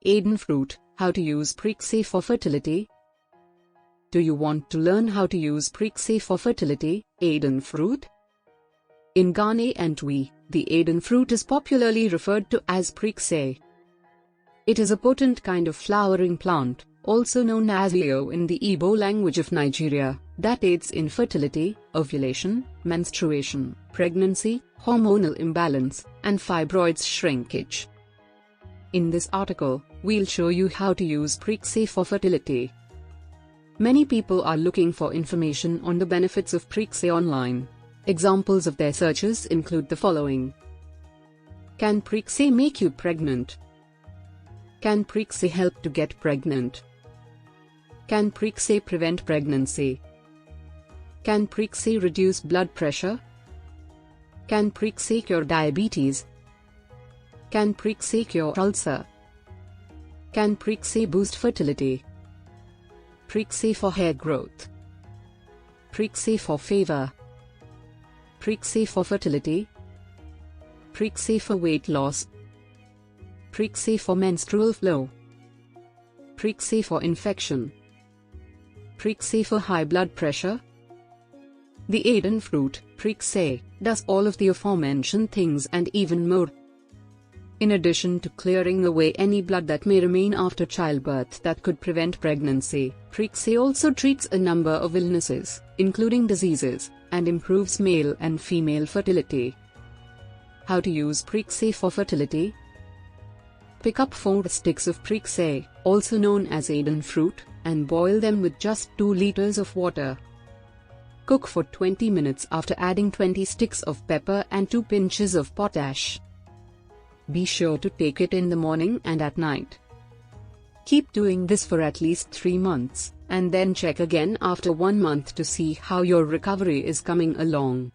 Aidan Fruit, how to use Prekese for fertility? Do you want to learn how to use Prekese for fertility, Aidan Fruit? In Ghana and Twi, the Aidan fruit is popularly referred to as Prekese. It is a potent kind of flowering plant, also known as Leo in the Igbo language of Nigeria, that aids in fertility, ovulation, menstruation, pregnancy, hormonal imbalance, and fibroids shrinkage. In this article, we'll show you how to use Prekese for fertility. Many people are looking for information on the benefits of Prekese online. Examples of their searches include the following. Can Prekese make you pregnant? Can Prekese help to get pregnant? Can Prekese prevent pregnancy? Can Prekese reduce blood pressure? Can Prekese cure diabetes? Can Prekese cure ulcer? Can Prekese boost fertility? Prekese for hair growth. Prekese for favour. Prekese for fertility. Prekese for weight loss. Prekese for menstrual flow. Prekese for infection. Prekese for high blood pressure. The Aidan fruit, Prekese, does all of the aforementioned things and even more. In addition to clearing away any blood that may remain after childbirth that could prevent pregnancy, Prekese also treats a number of illnesses, including diseases, and improves male and female fertility. How to use Prekese for fertility? Pick up 4 sticks of Prekese, also known as Aidan fruit, and boil them with just 2 liters of water. Cook for 20 minutes after adding 20 sticks of pepper and 2 pinches of potash. Be sure to take it in the morning and at night. Keep doing this for at least 3 months, and then check again after 1 month to see how your recovery is coming along.